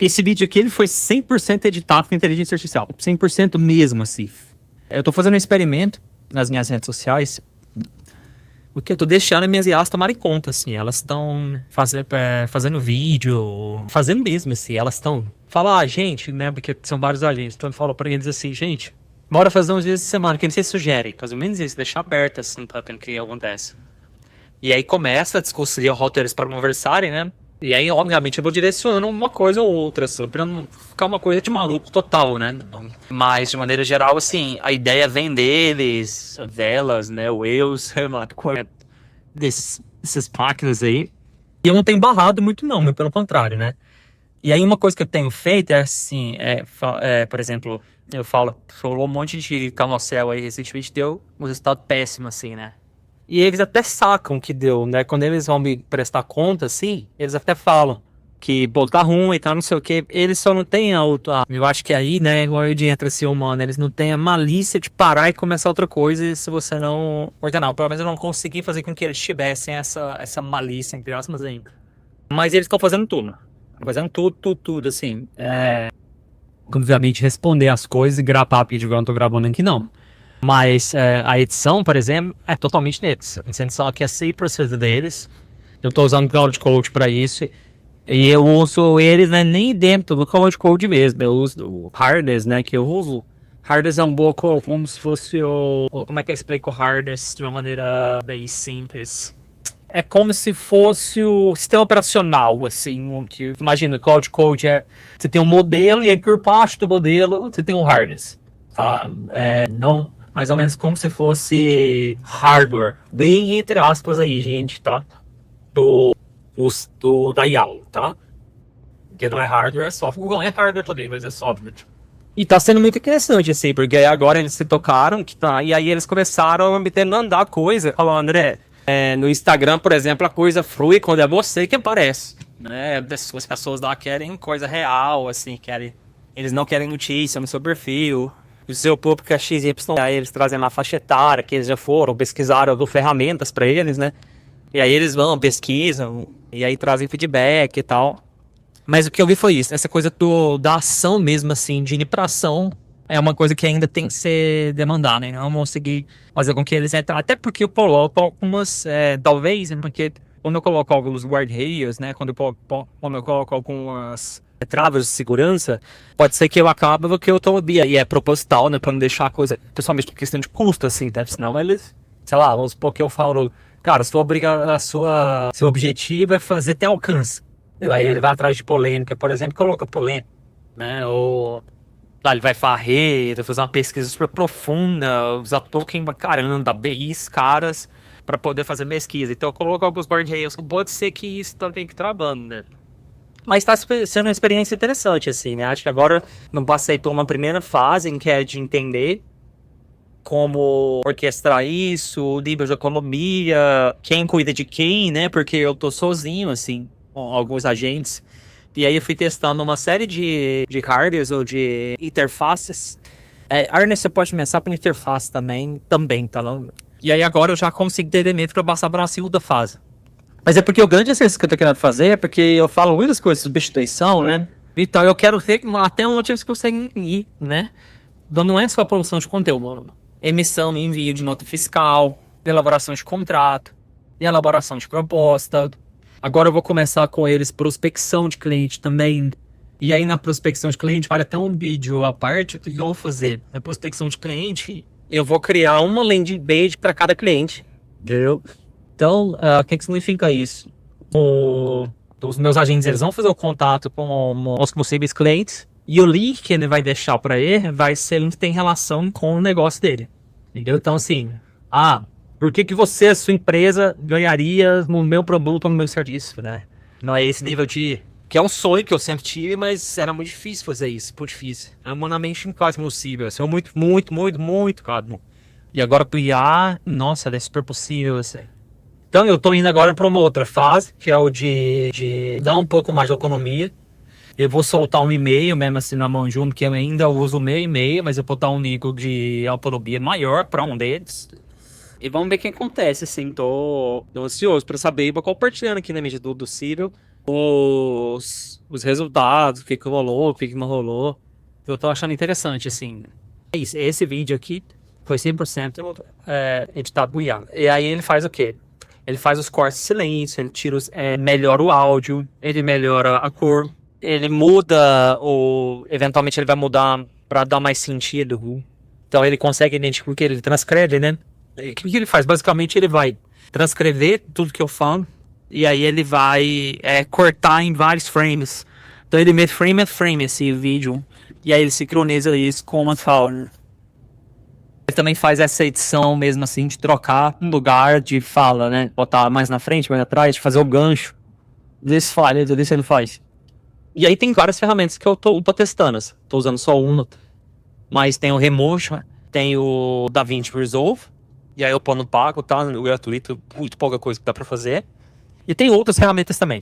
Esse vídeo aqui, ele foi 100% editado com inteligência artificial. 100% mesmo, assim. Eu tô fazendo um experimento nas minhas redes sociais, porque eu tô deixando as minhas IAs tomarem conta, assim. Elas estão fazendo vídeo, fazendo mesmo, assim. Elas estão... Fala, gente, né, porque são vários agentes. Então eu falo pra eles assim, gente, bora fazer uns dias de semana, que vocês sugerem. Mais ou menos isso, deixar aberto, assim, pra ver o que acontece. E aí começa a discutir roteiros para conversarem, né? E aí, obviamente, eu vou direcionando uma coisa ou outra, assim, pra não ficar uma coisa de maluco total, né? Mas, de maneira geral, assim, a ideia vem deles, delas, né? O eus, dessas máquinas aí. E eu não tenho barrado muito, não, mas pelo contrário, né? E aí, uma coisa que eu tenho feito é assim, por exemplo, falou um monte de carrossel aí recentemente, deu um resultado péssimo, assim, né? E eles até sacam que deu, né? Quando eles vão me prestar conta, assim, eles até falam que, pô, tá ruim e tal, não sei o quê. Eles só não têm eu acho que aí, né, igual eu entra ser humano, eles não têm a malícia de parar e começar outra coisa se você não ordenar. Pelo menos eu não consegui fazer com que eles tivessem essa malícia, entre aspas, ainda. Mas eles estão fazendo tudo. Fazendo tudo, assim. Obviamente, responder as coisas e gravar vídeo igual eu tô gravando aqui, não. Mas a edição, por exemplo, é totalmente neles. A edição que é 100% deles. Eu tô usando o Cloud Code para isso. E eu uso eles, né, nem dentro do Cloud Code mesmo. Eu uso o Hardness, né, que eu uso. Hardness é um pouco como se fosse Como é que eu explico o Hardness de uma maneira bem simples? É como se fosse o sistema operacional, assim. Que, imagina, o Cloud Code você tem um modelo e aí por baixo do modelo você tem um Hardness. Não... Mais ou menos como se fosse hardware. Bem entre aspas aí, gente, tá? Da IAL, tá? Porque não é hardware, é software. Google é hardware também, mas é software. E tá sendo muito interessante, assim, porque agora eles se tocaram, que tá, e aí eles começaram a me mandar coisa. Falando, André, no Instagram, por exemplo, a coisa flui quando é você que aparece. Né? As pessoas lá querem coisa real, assim, eles não querem notícia no seu perfil. O seu público é XY, aí eles trazem na faixa etária, que eles já foram, pesquisaram, eu dou ferramentas para eles, né? E aí eles vão, pesquisam, e aí trazem feedback e tal. Mas o que eu vi foi isso, essa coisa da ação mesmo, assim, de ir pra ação, é uma coisa que ainda tem que ser demandada, né? Não vamos conseguir fazer com que eles entrem, até porque eu coloco algumas, talvez, né? Porque quando eu coloco alguns guardrails, né? Quando eu coloco algumas travas de segurança, pode ser que eu acabe do que eu tô e é proposital, né, pra não deixar a coisa, principalmente por questão de custo, assim, né, senão eles, sei lá, vamos supor que eu falo, cara, seu objetivo é fazer até alcance, aí ele vai atrás de polêmica, por exemplo, coloca polêmica, né, ou lá ele vai varrer, vai fazer uma pesquisa super profunda, usar token pra caramba, BIs caras, pra poder fazer pesquisa, então eu coloco alguns guardrails, pode ser que isso também que travando, né. Mas tá sendo uma experiência interessante, assim, né? Acho que agora não passei por uma primeira fase em que é de entender como orquestrar isso, o nível de economia, quem cuida de quem, né? Porque eu tô sozinho, assim, com alguns agentes. E aí eu fui testando uma série de hardwares ou de interfaces. Hardware você pode começar por interface também, tá? E aí agora eu já consigo entender meio pra passar para a segunda fase. Mas é porque o grande exercício que eu tô querendo fazer é porque eu falo muitas coisas sobre substituição, né? Então eu quero ver até onde eles conseguem ir, né? Então não é só a produção de conteúdo, emissão e envio de nota fiscal, elaboração de contrato, elaboração de proposta. Agora eu vou começar com eles prospecção de cliente também. E aí na prospecção de cliente vale até um vídeo à parte que eu vou fazer. Na prospecção de cliente eu vou criar uma landing page para cada cliente, entendeu? Então, o que significa isso? Os meus agentes eles vão fazer o contato com os possíveis clientes e o link que ele vai deixar para ele vai ser um que tem relação com o negócio dele. Entendeu? Então, assim, por que você, a sua empresa, ganharia no meu produto ou no meu serviço, né? Não é esse nível de... Que é um sonho que eu sempre tive, mas era muito difícil fazer isso, muito difícil. É humanamente quase impossível, assim, muito caro. E agora pro IA, nossa, é super possível, assim. Então eu tô indo agora para uma outra fase, que é o de dar um pouco mais de autonomia. Eu vou soltar um e-mail mesmo assim na mão junto, que eu ainda uso o meu e-mail, mas eu vou dar um nível de autonomia maior para um deles. E vamos ver o que acontece, assim, tô ansioso para saber, vou compartilhando aqui na medida do possível os resultados, o que rolou, o que não rolou. Eu tô achando interessante, assim. É isso, esse vídeo aqui foi 100% editado por Ian. E aí ele faz o quê? Ele faz os cortes de silêncio, ele tira melhora o áudio, ele melhora a cor, ele muda, ou eventualmente ele vai mudar pra dar mais sentido. Então ele consegue identificar o que ele transcreve, né? E o que ele faz? Basicamente ele vai transcrever tudo que eu falo, e aí ele vai cortar em vários frames. Então ele mete frame a frame esse vídeo, e aí ele sincroniza isso com uma fala. Ele também faz essa edição mesmo assim, de trocar um lugar de fala, né? Botar mais na frente, mais atrás, de fazer o gancho. Desse falha, desse ele faz. E aí tem várias ferramentas que eu tô testando. Tô usando só uma, mas tem o Remotion, tem o DaVinci Resolve, e aí eu pôr no pago, tá? No gratuito, muito pouca coisa que dá pra fazer. E tem outras ferramentas também,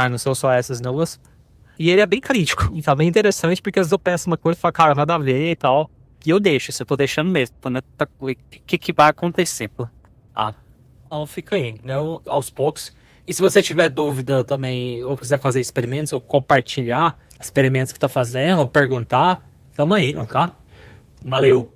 não são só essas duas. E ele é bem crítico, e tá bem interessante, porque às vezes eu peço uma coisa e falo, cara, nada a ver e tal. E eu deixo, isso eu tô deixando mesmo, o que vai acontecer, pô. Então fica aí, né, aos poucos. E se você tiver dúvida também, ou quiser fazer experimentos, ou compartilhar experimentos que tá fazendo, ou perguntar, tamo aí, tá? Valeu!